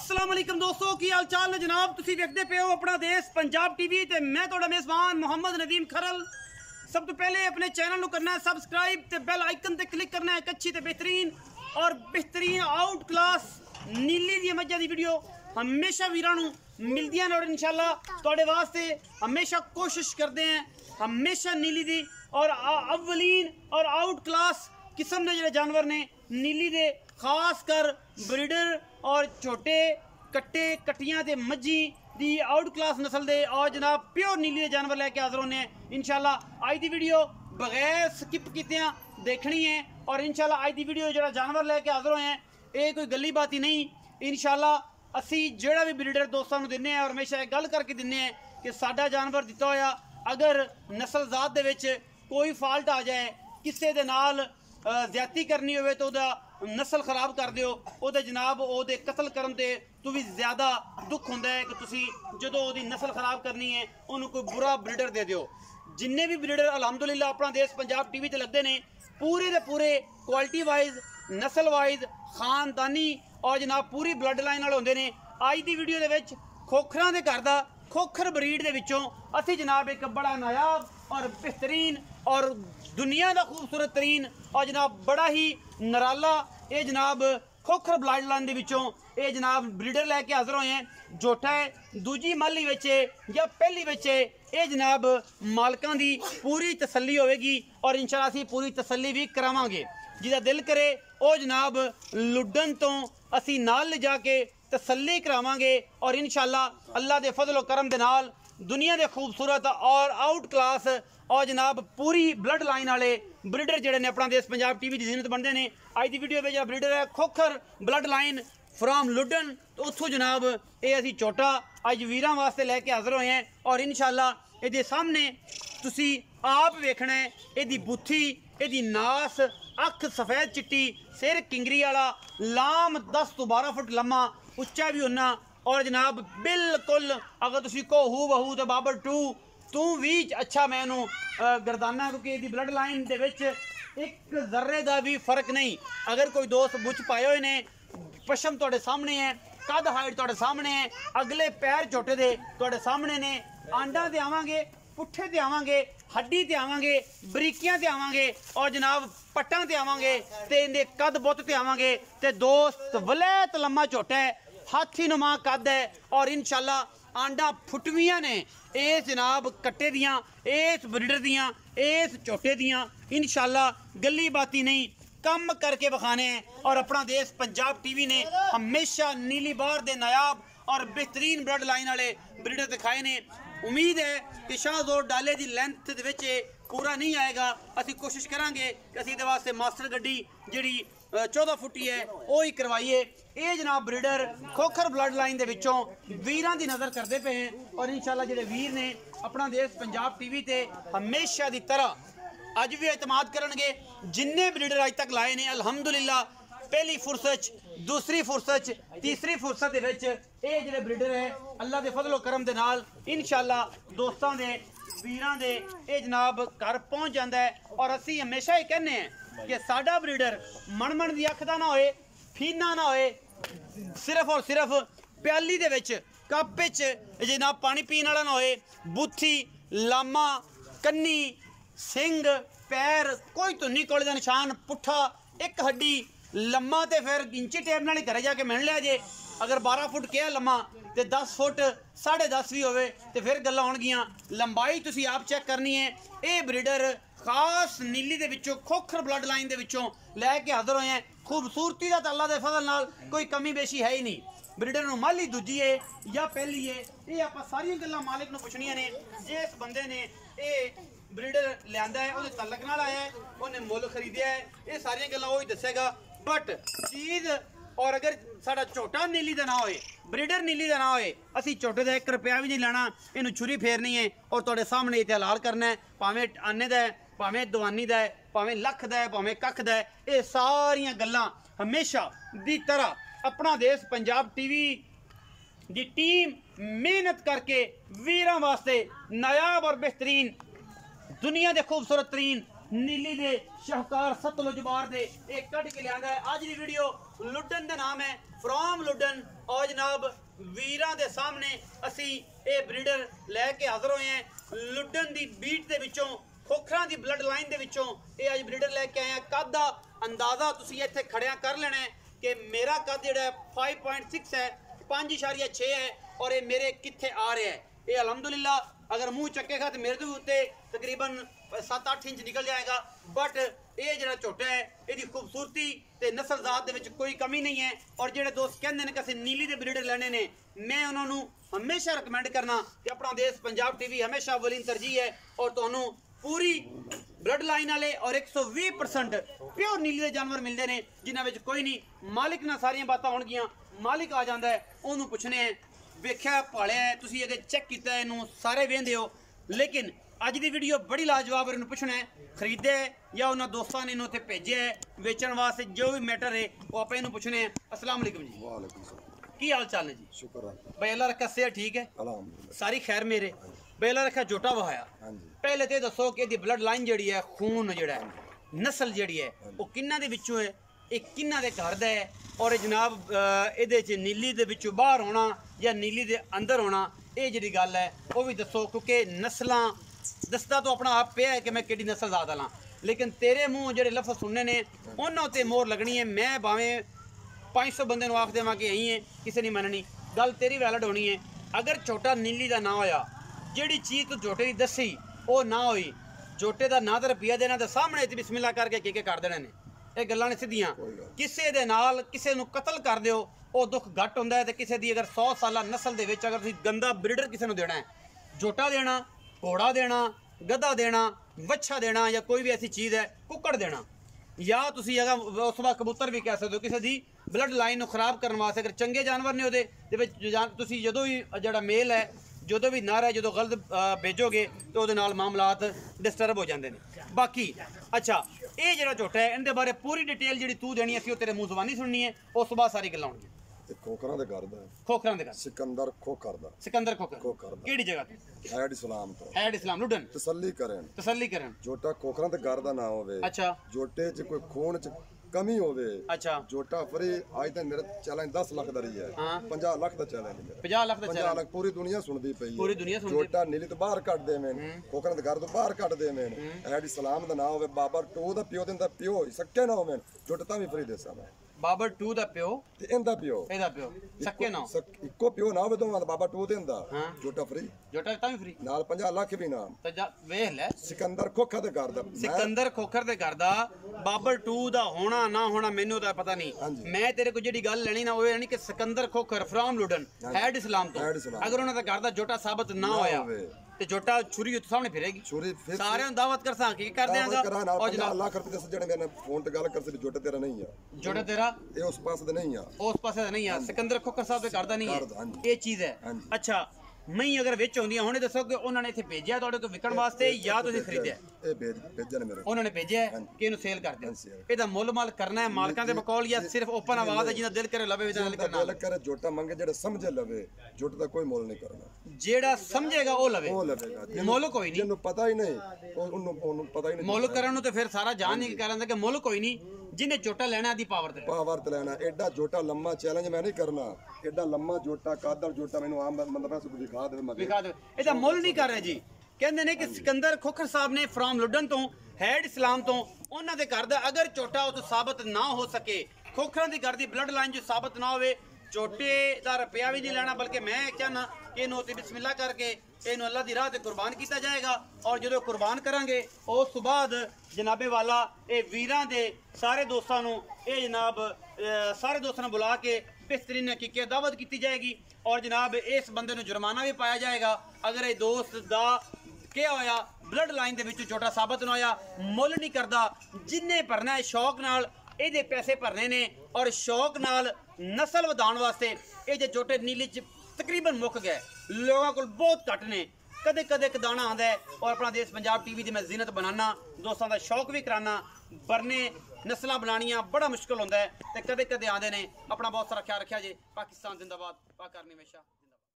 अस्सलाम वालेकुम दोस्तों की हाल चाल ने जनाब तुसी देखते पे हो अपना देश पंजाब टीवी ते मैं तुहाडा मेज़बान मोहम्मद नदीम खरल। सब तो पहले अपने चैनल को करना है सबसक्राइब ते बेल आइकन ते क्लिक करना है। अच्छी ते बेहतरीन और बेहतरीन आउट क्लास नीली दी मज्जा दी वीडियो हमेशा वीरां नूं मिलदियां ने और इंशाल्लाह तुहाडे वास्ते हमेशा कोशिश करते हैं हमेशा नीली दी और अव्वलीन और आउट क्लास किस्म के जिहड़े जानवर ने नीली दे खास कर ब्रीडर और छोटे कट्टे कट्टियां ते मज्जी दी आउट क्लास नस्ल दे और जनाब प्योर नीली दे जानवर लैके हाजिर होने इंशाल्लाह। अज दी वीडियो बगैर स्किप कीतियां देखनी है और इंशाल्लाह अज दी वीडियो जो जानवर लैके हाजिर होए हैं ये कोई गली बात ही नहीं। इंशाल्लाह असी जोड़ा भी ब्रीडर दोस्तों दिन्ने हैं और हमेशा एक गल करके दिन्ने हैं कि साडा जानवर दिता होया अगर नस्ल जात दे विच कोई फॉल्ट आ जाए किसी दे नाल ज्यादती करनी हो तो नस्ल खराब कर दिओ ओदे जनाब ओदे कतल करन ते तो भी ज़्यादा दुख होंदा है कि तुसी जदों ओदी नस्ल खराब करनी है उन्होंने कोई बुरा ब्रीडर दे दिओ। जिन्ने भी ब्रीडर अलहमदुलिल्लाह अपना देश पंजाब टीवी ते लगते हैं पूरे दे पूरे क्वालिटी वाइज नस्ल वाइज खानदानी और जनाब पूरी ब्लड लाइन वाले होंदे ने। अज दी वीडियो दे विच खोखरां दे घर दा खोखर ब्रीड दे विचों असी जनाब एक बड़ा नायाब और बेहतरीन और दुनिया का खूबसूरत तरीन और जनाब बड़ा ही नराला ये जनाब खोखर ब्लड लाइन दे विचों ये जनाब ब्रीडर लैके हाजिर होए हैं। जोटा है दूजी माली बच्चे या पहली बच्चे ये जनाब मालकां दी पूरी तसल्ली होगी और इंशाल्लाह असी पूरी तसल्ली भी करावांगे। जिहदा दिल करे वो जनाब लुडन तो असी नाल ले जाके तसल्ली करावांगे और इंशाल्लाह अल्लाह दे फजल करम दे नाल दुनिया के खूबसूरत और आउट क्लास और जनाब पूरी ब्लड लाइन वाले ब्रीडर जोड़े ने अपना देश पंजाब टीवी की जीनत बनते हैं। अज की वीडियो में जो ब्रीडर है खोखर ब्लड लाइन फ्राम लुडन तो उतों जनाब ये असी चोटा अज वीरां वास्ते लैके हाजिर होए हैं और इंशाल्लाह ये सामने तुसी आप वेखना है यदी बुथी यदी नास अख सफेद चिट्टी सिर किंगरी वाला लाम 10 तो 12 फुट लम्मा उच्चा भी होना और जनाब बिल्कुल अगर तुसी को हू बहू तो बाबर टू तू भी अच्छा मैं गर्दाना क्योंकि यदी ब्लड लाइन दे विच एक जर्रे का भी फर्क नहीं। अगर कोई दोस्त बुझ पाए हुए ने पशम तुहाडे सामने है कद हाइट तुहाडे सामने है अगले पैर छोटे दे तुहाडे सामने ने आंडा ते आवांगे पुट्ठे ते आवांगे हड्डी ते आवांगे बरीकियां ते आवांगे और जनाब पट्टां ते आवांगे ते इहदे कद बुत ते आवांगे ते दोस्त वलैत लम्मा छोटा है हाथी नुमा कद है और इंशाल्लाह आंडा फुटवियां ने इस जनाब कट्टे दियां इस ब्रीडर दियां इस छोटे दियां इंशाल्लाह गली बाती नहीं कम करके बखाने हैं और अपना देश पंजाब टीवी ने हमेशा नीली बार दे नायाब और बेहतरीन ब्लड लाइन वाले ब्रीडर दिखाए ने। उम्मीद है कि शाहजोर डाले की लेंथ दे विच पूरा नहीं आएगा असी कोशिश करांगे कि असी दे वास्ते मास्टर गड्डी जिहड़ी 14 फुटी है वो ही करवाइए। ये जनाब ब्रीडर खोखर ब्लड लाइन दे विचों वीरां दी नज़र करते पे हैं और इंशाल्लाह जिहड़े वीर ने अपना देश पंजाब टीवी ते हमेशा दी तरह अज भी एतमाद करनगे जिन्ने ब्रीडर अज तक लाए ने अल्हम्दुलिल्लाह पहली फुरसत दूसरी फुरसत तीसरी फुरसत दे विच ये जिहड़े ब्रीडर है अल्लाह दे फजलो करम दे नाल इंशाल्लाह दोस्तां दे वीरां दे ये जनाब घर पहुँच जाता है और असी हमेशा ही कहने हैं कि साडा ब्रीडर मनमन दी अख दा ना होए फीना ना होए सिर्फ और सिर्फ प्याली दे विच कप विच जनाब पानी पीने वाला ना होए बुथी लामा कन्नी सिंग पैर कोई धुन्नी कोले दा निशान पुट्ठा एक हड्डी लम्मा तो फिर इंची टेप नाल ही घरे जाके मिल लिया जे अगर 12 फुट क्या लम्मा तो 10 फुट 10.5 भी होवे तो फिर गल्लां होणगियां। लंबाई तुसी आप चेक करनी है। ये ब्रीडर खास नीली दे विचों खोखर ब्लड लाइन दे विचों लैके हाजिर होए हैं। खूबसूरती दा अल्लाह दे फजल नाल कोई कमी बेशी है ही नहीं। ब्रीडर नूं माली दूजी है या पहली है ये आपां सारियां गल्लां मालिक नूं पुछणियां ने। जिस बंदे ने ये ब्रीडर लियांदा है उहदे तलक नाल आया है उहने मुल खरीदिया है ये सारियां गल्लां वही दसेगा बट चीज़ और अगर साडा छोटा नीली का ना होए ब्रीडर नीली का ना होए असी छोटे का 1 रुपया भी नहीं लेना इनू छुरी फेरनी है और तुहाडे सामने इत्थे हलाल करना है भावें आने का है भावें दवानी का है भावें लख का है भावें कख का है। ये सारियां गल्लां हमेशा दी तरह अपना देश पंजाब टीवी दी टीम मेहनत करके वीरां वास्ते नायाब और बेहतरीन दुनिया के खूबसूरत तरीन नीली दे शाहकार सतलुज बार दे एक कट के लिया है। आज की वीडियो लुडन का नाम है फ्रॉम लुडन और जनाब वीरां दे सामने असी ये ब्रीडर लैके हाज़र होए हैं लुडन दी बीट दे विचों खोखरां दी ब्लड लाइन दे विचों ये अज ब्रीडर लैके आए हैं। कद दा अंदाज़ा तुसीं इत्थे खड़ियां कर लेना है कि मेरा कद जिहड़ा 5.6 है 5.6 है और ये मेरे कित्थे आ रहा है। ये अलहमदुलिल्लाह अगर मुँह चकेगा तो मेरे उत्ते तकरीबन 7-8 इंच निकल जाएगा। बट ये जो झोटा है ये खूबसूरती ते नस्ल जात दे विच कोई कमी नहीं है। और जेडे दोस्त कहते हैं कि असं नीली दे ब्रीडर लेने ने, मैं उन्होंने हमेशा रिकमेंड करना कि अपना देश पंजाब टीवी हमेशा अव्वलीन तरजीह है और तुहानू पूरी ब्लड लाइन वाले और 120% प्योर नीली दे जानवर मिलते हैं जिन्हां विच कोई नहीं। मालिक नाल सारियां बातां होणगियां, मालिक आ जाता है उन्होंने पुछने वेख्या भालिया है तुसीं अगर चेक किया इनू सारे वेंदे हो। लेकिन अज की वीडियो बड़ी लाजवाब है, इन्हूं पुछना है खरीदे या उन्होंने दोस्तों ने इन्हूं इत्थे भेजे है वेचण वास्ते, जो भी मैटर है वो आप इन्हूं पुछने हैं। अस्सलाम वालेकुम जी। वालेकुम सलाम। की हाल चाल है जी? शुक्र है भाई अल्लाह रखा सेहत ठीक है? अल्हम्दुलिल्लाह सारी खैर मेरे भाई अल्लाह रखा जोटा वहाया। हाँ जी। पहले तो दसो कि ब्लड लाइन जी है खून जिहड़ा है नस्ल जी है वो किन्ना दे विचों है, एक किन्ना दे घर दा है और जनाब इहदे च नीली दे विचों बाहर होना या नीली दे अंदर होना ये जी गल है वो भी दसो। क्योंकि नस्लां दसदा तो अपना आप पे है कि मैं किहड़ी नस्ल ज़्यादा लां, लेकिन तेरे मुँह जेडे लफ्ज़ सुनने ने उन्हां उत्ते मोहर लगनी है। मैं भावें 500 बंदे नूं आख देवां कि यही है, किसी नहीं मननी, गल तेरी वैलिड होनी है। अगर झोटा नीली का ना होया, जिहड़ी चीज़ तू झोटे की दसी वो ना होई, झोटे का ना तो रुपया देना तो सामने बिस्मिल्लाह करके के कर देने ने, ये गल्लां ने सीधियां। किसी दे नाल किसी नूं कतल कर दिओ वो दुख घट हुंदा है, ते किसी दी अगर 100 साला नस्ल दे विच अगर तुसीं गंदा ब्रीडर किसी नूं देना है, झोटा देना, घोड़ा देना, गधा देना, वच्छा देना या कोई भी ऐसी चीज़ है कुक्कड़ देना, या तुसीं अगर उस वक्त कबूतर भी कह सकते हो, किसी दी ब्लड लाइन नूं खराब करने वास्ते अगर चंगे जानवर ने उहदे दे विच तुसीं जदों भी जिहड़ा मेल है जो भी नारा है जो गलत भेजोगे तो वो मामलात डिस्टर्ब हो जाते हैं। बाकी अच्छा ये जो झोटा है इनके बारे पूरी डिटेल जी तू देनी है तेरे मुँह जबानी सुननी है, उस बाद सारी गल्लां होणगियां। खोखरां दे घर दा खोखरां दे घर सिकंदर खोखर दा सिकंदर खोखर दा केड़ी जगह ते? हैड इस्लाम तो हैड इस्लाम लुडन तसल्ली करन जोटा खोखरां दे घर दा ना होवे। अच्छा जोटे च कोई खून च कमी होवे। अच्छा जोटा फ्री आज तक मेरा चैलेंज 10 लाख दा रही है। हाँ 50 लाख दा चैलेंज है। 50 लाख दा 50 लाख पूरी दुनिया सुनदी पई है। पूरी दुनिया सुनदी। जोटा नीली तो बाहर कट देवें, खोखरां दे घर तो बाहर कट देवें, हैड इस्लाम दा ना होवे, बाबर 2 दा पियो दिंदा पियो सक्के ना होवें, जोटा तां भी फ्री दे सा बाबर 2 दा पियो ते इंदा पियो एदा पियो सक्के ना इक्को पियो ना होवे दोवां दा बाबा 2 दिंदा जोटा फ्री, जोटा तां भी फ्री नाल 50 लाख भी ना। ते जा वेख ले सिकंदर खोखर दे घर दा सिकंदर खोखर दे घर दा बाबर 2 दा होना ना होना मैनू तो पता नहीं। मैं तेरे को जी गल लेनी ना वो यानी कि सिकंदर खोखर फ्रॉम लुडन हैड इस्लाम तो अगर उन्होंने घर दा जोटा साबित ना होया ते जोटा छुरी उत्ते सामने फिरेगी, छुरी फिर सारे दावत कर सा की कर देंगा और 50 लाख रुपए दस जने मैंने फोन ते गल कर सी जोटा तेरा नहीं है, जोटा तेरा ये उस पास दे नहीं है, उस पासे दा नहीं है, सिकंदर खोखर साहब दे घर दा नहीं है ये चीज है। अच्छा मई अगर विच होंदियां हुणे दसो कि उन्होंने इत्थे भेजिया तुहाडे कोल विकण वास्ते या तुसीं खरीदिया? ए भेजन मेरे उन्होंने भेजिया कि इहनूं सेल कर दिओ। ਇਹਦਾ ਮੁੱਲ ਮਾਲ ਕਰਨਾ ਹੈ ਮਾਲਕਾਂ ਦੇ ਬਕੌਲ ਜਾਂ ਸਿਰਫ ਓਪਨ ਆਵਾਜ਼ ਹੈ ਜਿਹਦਾ ਦਿਲ ਕਰੇ ਲਵੇ ਵਿਚਾਰ ਨਾਲ ਕਰਨਾ ਦਿਲ ਕਰੇ ਜੋਟਾ ਮੰਗੇ ਜਿਹੜਾ ਸਮਝੇ ਲਵੇ, ਜੋਟ ਦਾ ਕੋਈ ਮੁੱਲ ਨਹੀਂ ਕਰਨਾ, ਜਿਹੜਾ ਸਮਝੇਗਾ ਉਹ ਲਵੇ, ਉਹ ਲਵੇਗਾ, ਮੁੱਲ ਕੋਈ ਨਹੀਂ, ਜਿਹਨੂੰ ਪਤਾ ਹੀ ਨਹੀਂ ਉਹਨੂੰ ਪਤਾ ਹੀ ਨਹੀਂ ਮੁੱਲ ਕਰਨ ਨੂੰ ਤੇ ਫਿਰ ਸਾਰਾ ਜਾਣ ਨਹੀਂ ਕਹਿੰਦਾ ਕਿ ਮੁੱਲ ਕੋਈ ਨਹੀਂ, ਜਿਹਨੇ ਝੋਟਾ ਲੈਣਾ ਦੀ ਪਾਵਰ ਤੇ ਲੈਣਾ। ਐਡਾ ਝੋਟਾ ਲੰਮਾ ਚੈਲੰਜ ਮੈਂ ਨਹੀਂ ਕਰਨਾ, ਐਡਾ ਲੰਮਾ ਝੋਟਾ ਕਾਦਰ ਝੋਟਾ ਮੈਨੂੰ ਆਮ ਬੰਦਾ ਬਸ ਦਿਖਾ ਦੇਵੇ ਮੈਂ ਦਿਖਾ ਦੇ। ਇਹਦਾ ਮੁੱਲ ਨਹੀਂ ਕਰ ਰਿਹਾ ਜੀ, ਕਹਿੰਦੇ ਨੇ ਕਿ ਸਿਕੰਦਰ ਖੋਖਰ ਸਾਹਿਬ ਨੇ ਫਰੋਮ ਲੁਡਨ ਤੋਂ ਹੈਡ ਇਸਲਾਮ ਤੋਂ ਉਹਨਾਂ ਦੇ ਘਰ ਦਾ ਅਗਰ ਝੋਟਾ ਉਹ ਤੋਂ ਸਾਬਤ ਨਾ ਹੋ ਸਕੇ, ਖੋਖਰਾਂ ਦੀ ਘਰ ਦੀ ਬਲੱਡ ਲਾਈਨ ਜੋ ਸਾਬਤ ਨਾ ਹੋਵੇ, ਝੋਟੇ ਦਾ ਰੁਪਿਆ ਵੀ ਨਹੀਂ ਲੈਣਾ, ਬਲਕਿ ਮੈਂ ਚਾਹਨਾ ਕਿ ਇਹਨੂੰ ਤੇ ਬਿਸਮਿਲ੍ਲਾ ਕਰਕੇ ਇਹਨੂੰ ਅੱਲਾਹ ਦੀ ਰਾਹ ਤੇ ਕੁਰਬਾਨ ਕੀਤਾ ਜਾਏਗਾ। ਔਰ ਜਦੋਂ ਕੁਰਬਾਨ ਕਰਾਂਗੇ ਉਸ ਤੋਂ ਬਾਅਦ ਜਨਾਬੇ ਵਾਲਾ ਇਹ ਵੀਰਾਂ ਦੇ ਸਾਰੇ ਦੋਸਤਾਂ ਨੂੰ ਇਹ ਜਨਾਬ ਸਾਰੇ ਦੋਸਤਾਂ ਨੂੰ ਬੁਲਾ ਕੇ बेहतरीन हकीकत दावत की जाएगी और जनाब इस बंदे को जुर्माना भी पाया जाएगा अगर ये दोस्त का क्या होया ब्लड लाइन के छोटा साबित ना होया। मुल नहीं करता, जिन्हें भरना है शौक नाल ये पैसे भरने ने और शौक नाल नस्ल वधाउण वास्ते ये जो छोटे नीली तकरीबन मुक गए, लोगों को बहुत घट ने, कदे कदे एक दाना आता है और अपना देश पंजाब टीवी की मैं जीनत बनाना, दोस्तों का शौक भी कराना, बरने नस्ल बनानिया बड़ा मुश्किल होता है, तो कदे कदे आते हैं। अपना बहुत सारा ख्याल रखा जे। पाकिस्तान जिंदाबाद, पाक करनी हमेशा।